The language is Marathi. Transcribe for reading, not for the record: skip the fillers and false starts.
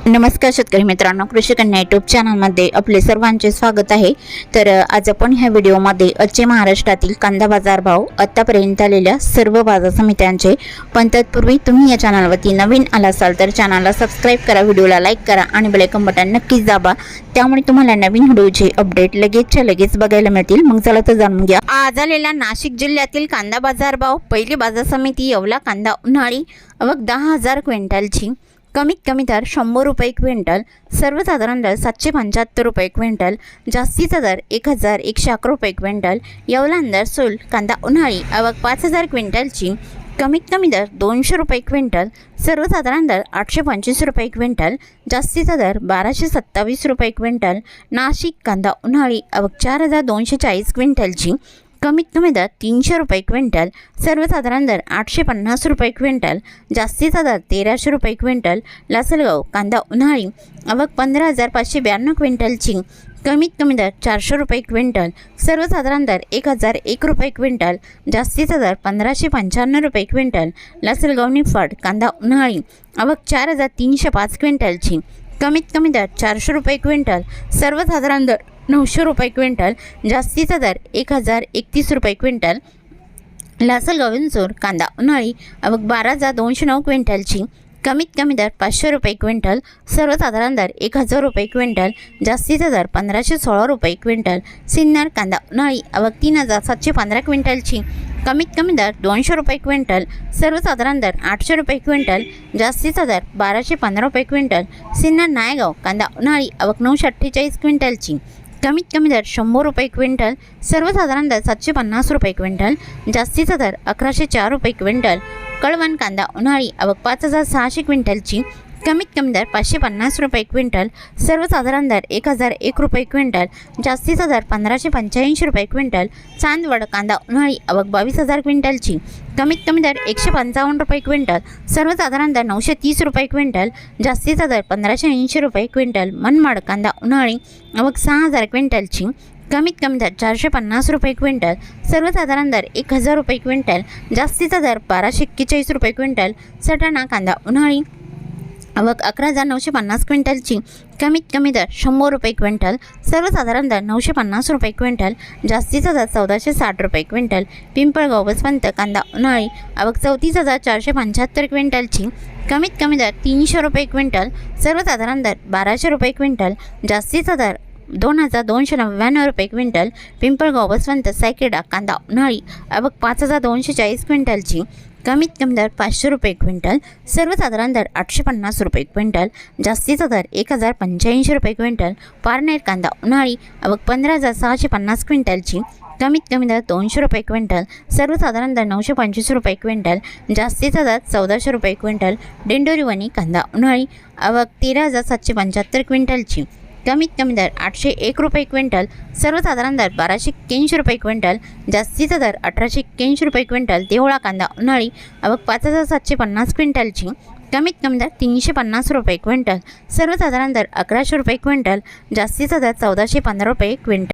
नमस्कार शेतकरी मित्रांनो, कृषी कन्या यूट्यूब चॅनलमध्ये आपले सर्वांचे स्वागत आहे। तर आज आपण ह्या व्हिडिओमध्ये आजचे महाराष्ट्रातील कांदा बाजार भाव, आतापर्यंत आलेल्या सर्व बाजार समित्यांचे, पण तत्पूर्वी तुम्ही या चॅनलवरती नवीन आला असाल तर चॅनलला सबस्क्राइब करा, व्हिडिओला लाईक करा आणि बेल आयकॉन बटन नक्कीच दाबा, त्यामुळे तुम्हाला नवीन व्हिडिओचे अपडेट लगेच बघायला मिळतील। मग चला तर जाणून घ्या आज आलेला नाशिक जिल्ह्यातील कांदा बाजार भाव। पहिली बाजार समिती येवला कांदा उन्हाळी आवक 10,000 क्विंटलची, कमीत कमी दर 100 रुपये क्विंटल, सर्वसाधारण दर 775 रुपये क्विंटल, जास्तीचा दर 1,111 रुपये क्विंटल। येवला दर सोल कांदा उन्हाळी आवक 5,000 क्विंटलची, कमीत कमी दर 200 रुपये क्विंटल, सर्वसाधारण दर 825 रुपये क्विंटल, जास्तीचा दर 1,227 रुपये क्विंटल। नाशिक कांदा उन्हाळी आवक 4,240 क्विंटलची, कमीत कमी दर 300 रुपये क्विंटल, सर्वसाधारण दर 850 रुपये क्विंटल, जास्तीचा दर 1,300 रुपये क्विंटल। लासलगाव कांदा उन्हाळी आवक 15,592 क्विंटलची, कमीत कमी दर 400 रुपये क्विंटल, सर्वसाधारण दर 1,001 रुपये क्विंटल, जास्तीचा दर 1,595 रुपये क्विंटल। लासलगाव निफाड कांदा उन्हाळी आवक 4,305 क्विंटलची, कमीत कमी दर 400 रुपये क्विंटल, सर्वसाधारण दर 900 रुपये क्विंटल, जास्तीचा दर 1,031 रुपये क्विंटल। लासलगाव विंचूर कांदा उन्हाळी आवक 12,209 क्विंटलची, कमीत कमी दर 500 रुपये क्विंटल, सर्वसाधारण दर 1,000 रुपये क्विंटल, जास्तीचा दर 1,516 रुपये क्विंटल। सिन्नर कांदा उन्हाळी आवक 3,715 क्विंटलची, कमीत कमी दर 200 रुपये क्विंटल, सर्वसाधारण दर 800 रुपये क्विंटल, जास्तीचा दर 1,215 रुपये क्विंटल। सिन्नर नायगाव कांदा उन्हाळी आवक 948 क्विंटलची, कमीत कमी दर 100 रुपये क्विंटल, सर्वसाधारण दर 750 रुपये क्विंटल, जास्तीचा दर 1,104 रुपये क्विंटल। कळवण कांदा उन्हाळी आवक 5,600 क्विंटलची, कमीत कमी दर 550 रुपये क्विंटल, सर्वसाधारण दर 1,001 रुपये क्विंटल, जास्तीचा दर 1,585 रुपये क्विंटल। चांदवड कांदा उन्हाळी आवक 22,000 क्विंटलची, कमीत कमी दर 155 रुपये क्विंटल, सर्वसाधारण दर 930 रुपये क्विंटल, जास्तीचा दर 1,580 रुपये क्विंटल। मनमाड कांदा उन्हाळी आवक 6,000 क्विंटलची, कमीत कमी दर 450 रुपये क्विंटल, सर्वसाधारण दर 1,000 रुपये क्विंटल, जास्तीचा दर 1,241 रुपये क्विंटल। सटाणा कांदा उन्हाळी आवक 11,950 क्विंटलची, कमीत कमी दर 100 रुपये क्विंटल, सर्वसाधारण दर 950 रुपये क्विंटल, जास्तीचा दर 1,460 रुपये क्विंटल। पिंपळगाव बसवंत कांदा उन्हाळी आवक 34,475 क्विंटलची, कमीत कमी दर 300 रुपये क्विंटल, सर्वसाधारण दर 1,200 रुपये क्विंटल, जास्तीचा दर 2,299 रुपये क्विंटल। पिंपळगाव बसवंत सायकेडा कांदा उन्हाळी आवक 5,240 क्विंटलची, कमीत कमी दर 500 रुपये क्विंटल, सर्वसाधारण दर 850 रुपये क्विंटल, जास्तीचा दर 1,085 रुपये क्विंटल। पारनेर कांदा उन्हाळी आवक 15,650 क्विंटलची, कमीत कमी दर 200 रुपये क्विंटल, सर्वसाधारण दर 925 रुपये क्विंटल, जास्तीचा दर 1,400 रुपये क्विंटल। दिंडोरीवणी कांदा उन्हाळी आवक 13,775 क्विंटलची, कमीत कमी दर 801 रुपये क्विंटल, सर्वसाधारण दर 1,281 रुपये क्विंटल, जास्तीचा दर 1,881 रुपये क्विंटल। देवळा कांदा उन्हाळी आवक 5,750 क्विंटलची, कमीत कमी दर 350 रुपये क्विंटल, सर्वसाधारण दर 1,100 रुपये क्विंटल, जास्तीचा दर 1,415 रुपये क्विंटल।